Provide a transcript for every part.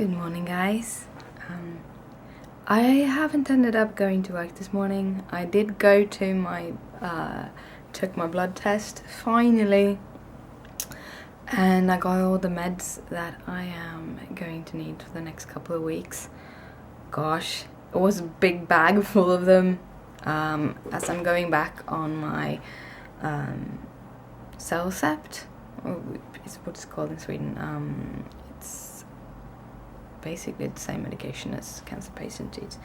Good morning, guys. I haven't ended up going to work this morning. I did go to my took my blood test finally, and I got all the meds that I am going to need for the next couple of weeks. Gosh, it was a big bag full of them. As I'm going back on my Cellcept, or it's what it's called in Sweden. It's basically the same medication as cancer patients eat.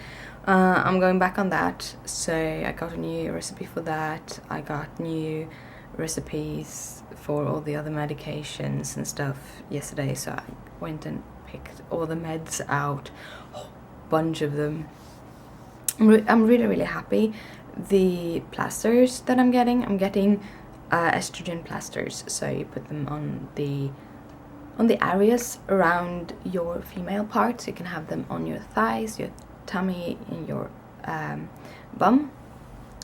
I'm going back on that, so I got a new recipe for that. I got new recipes for all the other medications and stuff yesterday, so I went and picked all the meds out, a whole bunch of them. I'm really happy. The plasters that I'm getting estrogen plasters, so you put them on the areas around your female parts. You can have them on your thighs, your tummy, in your bum,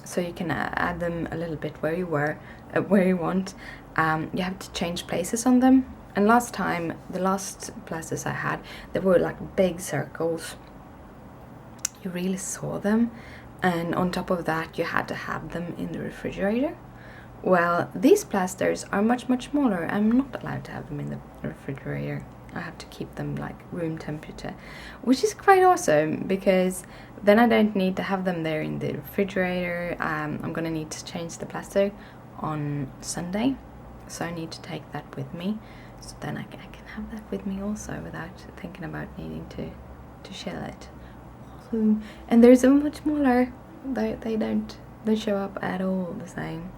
so you can add them a little bit where you want. You have to change places on them, and the last plasters I had, they were like big circles. You really saw them, and on top of that you had to have them in the refrigerator. Well, these plasters are much smaller. I'm not allowed to have them in the refrigerator. I have to keep them like room temperature, which is quite awesome, because then I don't need to have them there in the refrigerator. I'm gonna need to change the plaster on Sunday, so I need to take that with me, so then I can have that with me also without thinking about needing to shell it. And they're so much smaller. They don't show up at all the same.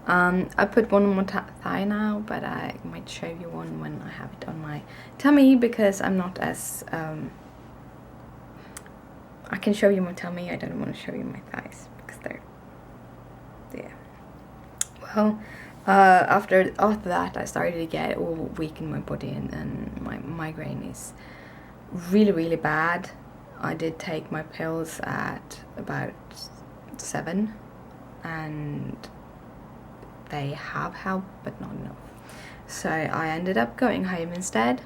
I put one on my thigh now, but I might show you one when I have it on my tummy, because I'm not as I can show you my tummy. I don't want to show you my thighs because well, after that I started to get all weak in my body, and my migraine is really bad. I did take my pills at about 7, and they have helped, but not enough. So I ended up going home instead.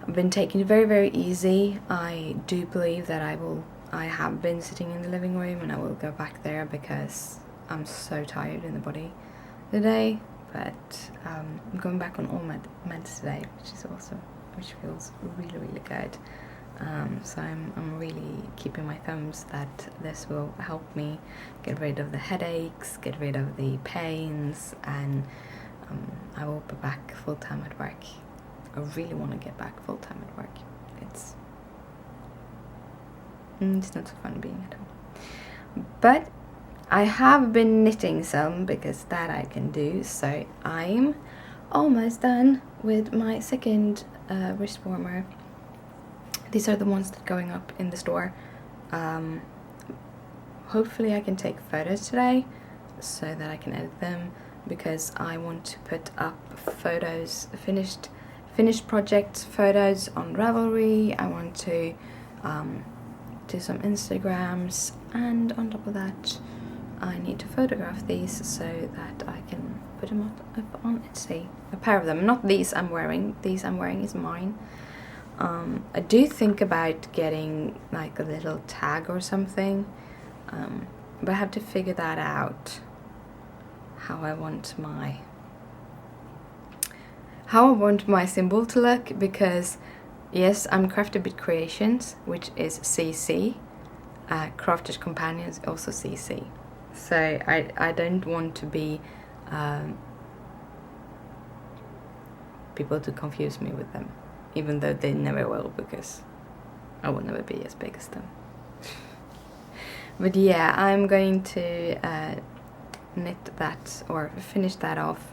I've been taking it very easy. I do believe that I have been sitting in the living room, and I will go back there because I'm so tired in the body today. But I'm going back on all meds today, which is awesome, which feels really good. So I'm really keeping my thumbs that this will help me get rid of the headaches, get rid of the pains, and I will be back full-time at work. I really want to get back full-time at work. It's not so fun being at home. But I have been knitting some, because that I can do, so I'm almost done with my second wrist warmer. These are the ones that are going up in the store. Hopefully I can take photos today so that I can edit them, because I want to put up photos, finished project photos on Ravelry. I want to do some Instagrams, and on top of that I need to photograph these so that I can put them up on Etsy. A pair of them, not these I'm wearing. These I'm wearing is mine. I do think about getting like a little tag or something, but I have to figure that out, how I want my symbol to look, because yes, I'm Crafted Bit Creations, which is CC, Crafters Companions also CC, so I don't want to be people to confuse me with them, even though they never will, because I will never be as big as them. But yeah, I'm going to knit that, or finish that off,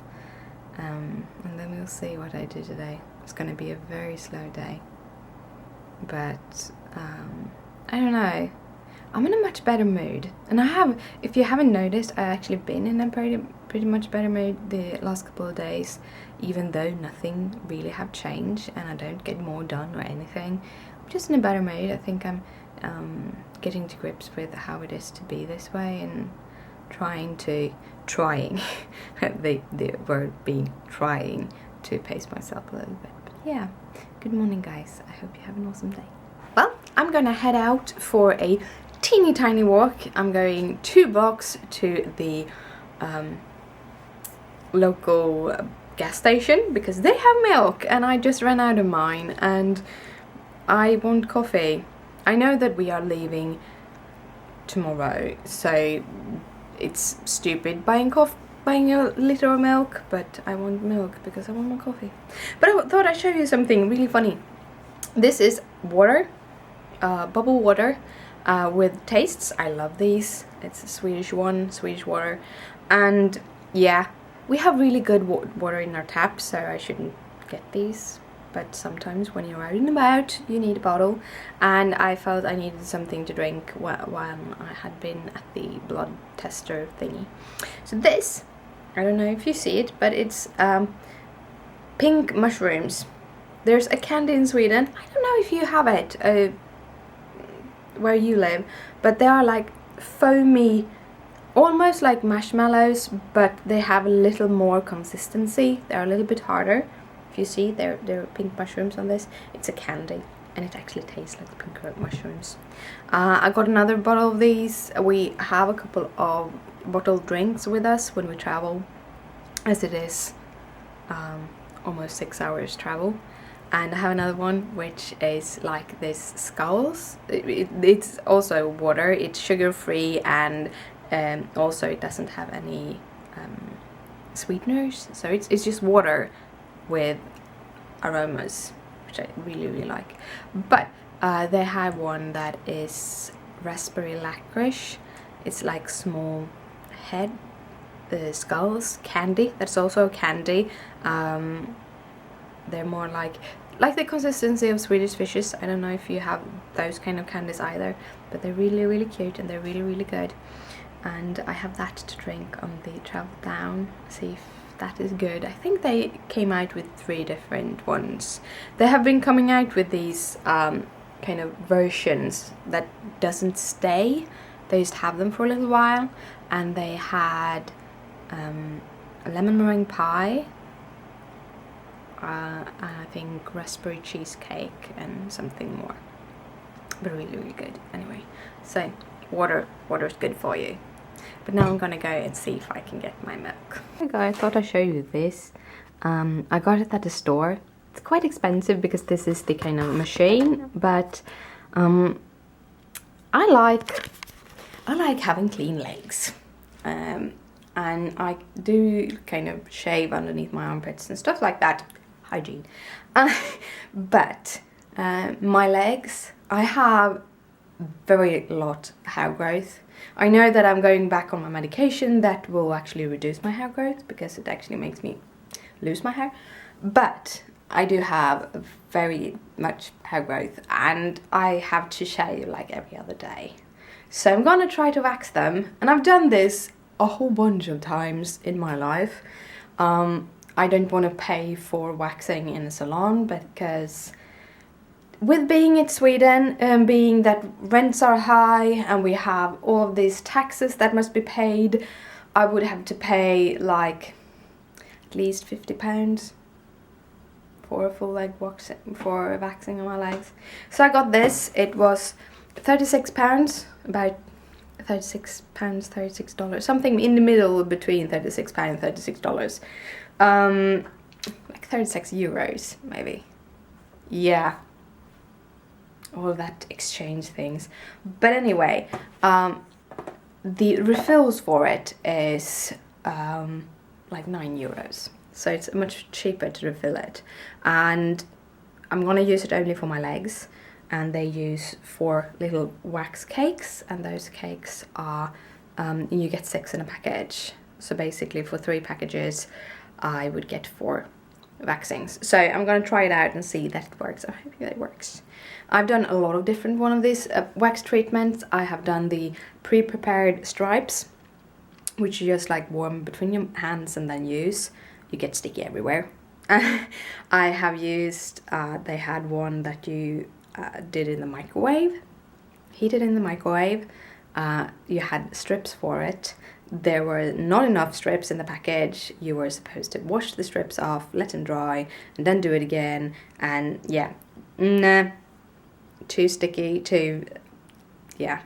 and then we'll see what I do today. It's going to be a very slow day, but I don't know. I'm in a much better mood, and if you haven't noticed, I've actually been in a pretty much better mood the last couple of days, even though nothing really have changed and I don't get more done or anything. I'm just in a better mood. I think I'm getting to grips with how it is to be this way, and trying the word being trying to pace myself a little bit. But yeah, Good morning, guys. I hope you have an awesome day. Well, I'm gonna head out for a teeny tiny walk. I'm going 2 blocks to the local gas station because they have milk and I just ran out of mine and I want coffee. I know that we are leaving tomorrow, so it's stupid buying a liter of milk, but I want milk because I want more coffee. But I thought I'd show you something really funny. This is water, bubble water with tastes. I love these. It's a Swedish water. And yeah, we have really good water in our tap, so I shouldn't get these. But sometimes when you're out and about, you need a bottle. And I felt I needed something to drink while I had been at the blood tester thingy. So this, I don't know if you see it, but it's pink mushrooms. There's a candy in Sweden. I don't know if you have it where you live, but they are like foamy, almost like marshmallows, but they have a little more consistency. They're a little bit harder. If you see, there are pink mushrooms on this. It's a candy, and it actually tastes like pink mushrooms. I got another bottle of these. We have a couple of bottled drinks with us when we travel, as it is almost 6 hours travel. And I have another one which is like this skulls. It's also water. It's sugar-free, and also it doesn't have any sweeteners. So it's just water with aromas, which I really like. But they have one that is raspberry licorice. It's like small head skulls candy. That's also candy. They're more like the consistency of Swedish fishes. I don't know if you have those kind of candies either, but they're really cute and they're really good. And I have that to drink on the travel down. See if that is good. I think they came out with 3 different ones. They have been coming out with these kind of versions that doesn't stay. They just have them for a little while, and they had a lemon meringue pie, and I think raspberry cheesecake and something more, but really good. Anyway, so water's good for you. But now I'm gonna go and see if I can get my milk. Hey guys, I thought I'd show you this. I got it at the store. It's quite expensive because this is the kind of machine, but I like having clean legs. And I do kind of shave underneath my armpits and stuff like that. Hygiene. But my legs, I have very lot hair growth. I know that I'm going back on my medication that will actually reduce my hair growth because it actually makes me lose my hair. But I do have very much hair growth, and I have to shave like every other day. So I'm gonna try to wax them, and I've done this a whole bunch of times in my life. I don't want to pay for waxing in a salon because with being in Sweden, being that rents are high and we have all of these taxes that must be paid, I would have to pay like at least £50 for a full leg waxing on my legs. So I got this. It was £36, about £36, $36, something in the middle between £36 and $36. Like 36 euros maybe. Yeah, all that exchange things. But anyway, the refills for it is like €9, so it's much cheaper to refill it. And I'm gonna use it only for my legs, and they use 4 little wax cakes, and those cakes are you get 6 in a package. So basically for 3 packages I would get 4 waxings. So I'm gonna try it out and see that it works. I hope it works. I've done a lot of different one of these wax treatments. I have done the pre-prepared stripes, which you just like warm between your hands and then use. You get sticky everywhere. I have used, they had one that you did in the microwave, heated in the microwave. you had strips for it. There were not enough strips in the package. You were supposed to wash the strips off, let them dry, and then do it again. And yeah, nah, too sticky, yeah.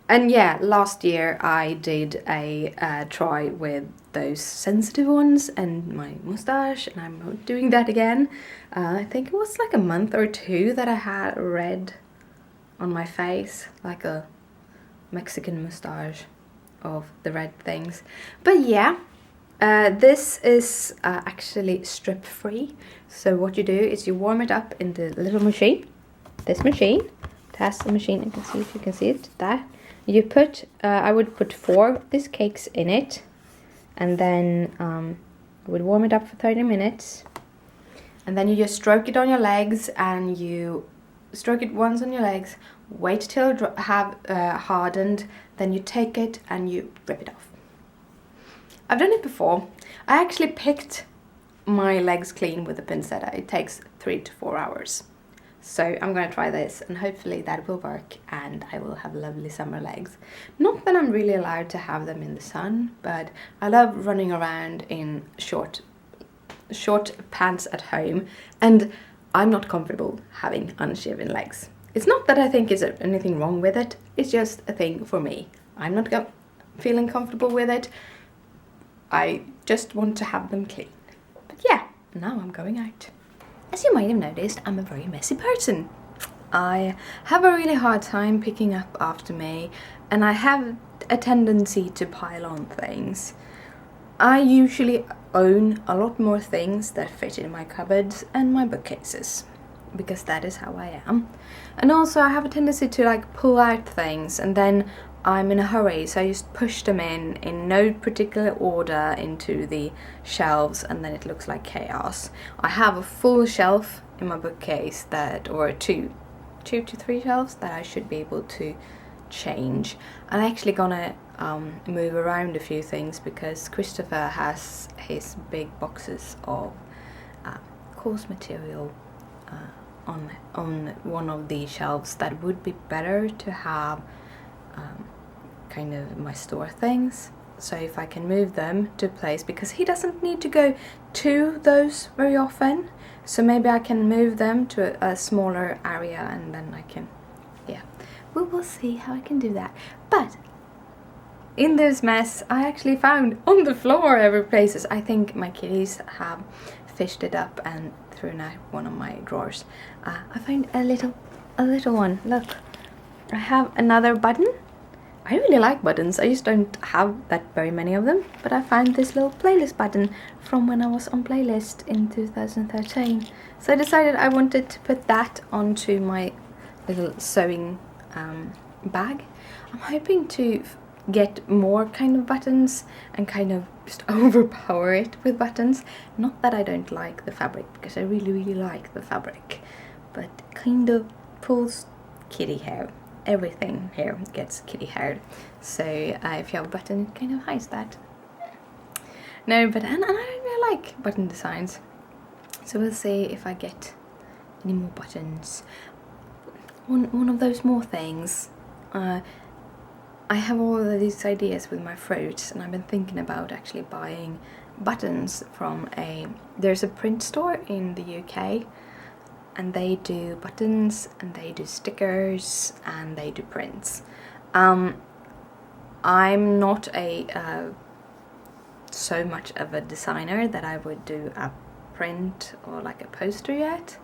And yeah, last year I did a try with those sensitive ones and my mustache, and I'm doing that again. I think it was like a month or two that I had red on my face, like a Mexican mustache of the red things. But yeah, this is actually strip free. So what you do is you warm it up in the little machine. This machine, it has the machine, you can see if you can see it, that. You put, I would put 4 of these cakes in it, and then I would warm it up for 30 minutes. And then you just stroke it on your legs, and you stroke it once on your legs, wait till it have hardened, then you take it and you rip it off. I've done it before. I actually picked my legs clean with a pincetta. It takes 3 to 4 hours. So I'm going to try this, and hopefully that will work and I will have lovely summer legs. Not that I'm really allowed to have them in the sun, but I love running around in short pants at home, and I'm not comfortable having unshaven legs. It's not that I think there's anything wrong with it, it's just a thing for me. I'm not feeling comfortable with it. I just want to have them clean. But yeah, now I'm going out. As you might have noticed, I'm a very messy person. I have a really hard time picking up after me, and I have a tendency to pile on things. I usually own a lot more things that fit in my cupboards and my bookcases, because that is how I am. And also I have a tendency to like pull out things, and then I'm in a hurry, so I just push them in no particular order into the shelves, and then it looks like chaos. I have a full shelf in my bookcase that, or two to three shelves that I should be able to change. I'm actually gonna move around a few things because Christopher has his big boxes of course material on one of the shelves that would be better to have kind of my store things. So if I can move them to a place, because he doesn't need to go to those very often, so maybe I can move them to a smaller area, and then I can, yeah, we will see how I can do that. But in this mess, I actually found on the floor every places. I think my kitties have fished it up and thrown out one of my drawers. I found a little one. Look, I have another button. I really like buttons. I just don't have that very many of them. But I found this little playlist button from when I was on playlist in 2013. So I decided I wanted to put that onto my little sewing bag. I'm hoping to get more kind of buttons and kind of just overpower it with buttons. Not that I don't like the fabric, because I really like the fabric, but kind of pulls kitty hair. Everything here gets kitty haired, so if you have a button, it kind of hides that. No, but and I really like button designs, so we'll see if I get any more buttons. One of those more things. I have all of these ideas with my fruits, and I've been thinking about actually buying buttons from there's a print store in the UK, and they do buttons, and they do stickers, and they do prints. I'm not so much of a designer that I would do a print or like a poster yet,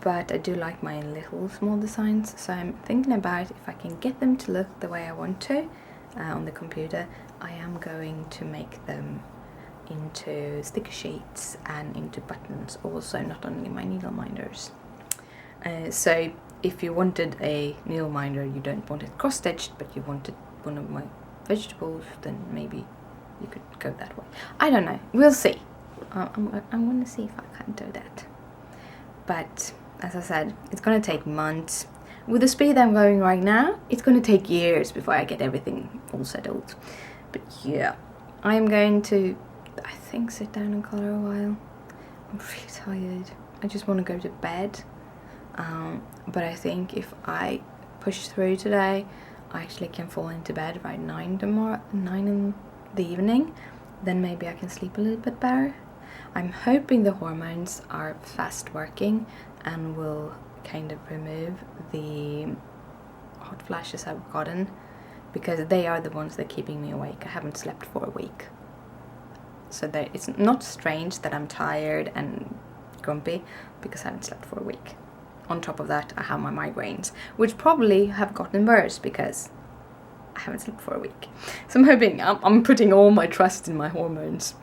but I do like my little small designs, so I'm thinking about if I can get them to look the way I want to on the computer. I am going to make them into sticker sheets and into buttons also, not only my needle minders. So if you wanted a needle minder, you don't want it cross-stitched, but you wanted one of my vegetables, then maybe you could go that way. I don't know, we'll see. I'm gonna see if I can do that. But as I said, it's gonna take months. With the speed I'm going right now, it's gonna take years before I get everything all settled. But yeah, I'm going to, I think, sit down and colour a while. I'm really tired. I just want to go to bed. But I think if I push through today, I actually can fall into bed by 9 in the evening, then maybe I can sleep a little bit better. I'm hoping the hormones are fast working and will kind of remove the hot flashes I've gotten, because they are the ones that are keeping me awake. I haven't slept for a week. So it's not strange that I'm tired and grumpy because I haven't slept for a week. On top of that, I have my migraines, which probably have gotten worse because I haven't slept for a week. So I'm hoping, I'm putting all my trust in my hormones.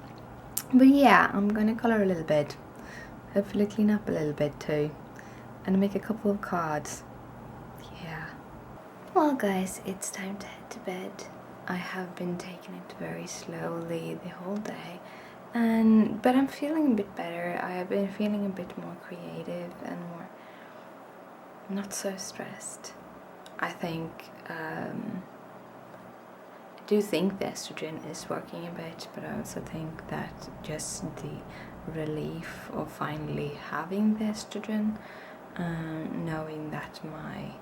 But yeah, I'm gonna color a little bit, hopefully clean up a little bit too, and make a couple of cards. Yeah. Well guys, it's time to head to bed. I have been taking it very slowly the whole day, but I'm feeling a bit better. I have been feeling a bit more creative and more not so stressed. I think I do think the estrogen is working a bit, but I also think that just the relief of finally having the estrogen, knowing that my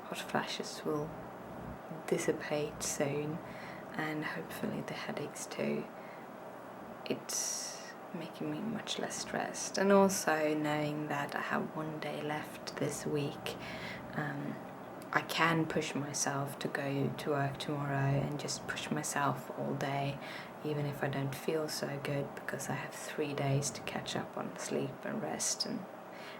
hot flashes will dissipate soon, and hopefully the headaches too, it's making me much less stressed. And also knowing that I have one day left this week, I can push myself to go to work tomorrow and just push myself all day, even if I don't feel so good, because I have 3 days to catch up on sleep and rest and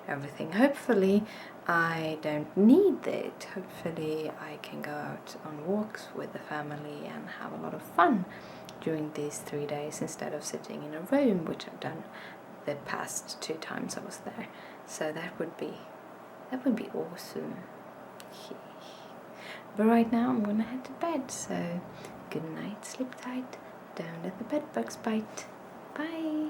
everything. Hopefully I don't need it. Hopefully I can go out on walks with the family and have a lot of fun during these 3 days instead of sitting in a room, which I've done the past 2 times I was there. So that would be awesome. But right now I'm gonna head to bed, so good night, sleep tight, don't let the bed bugs bite. Bye.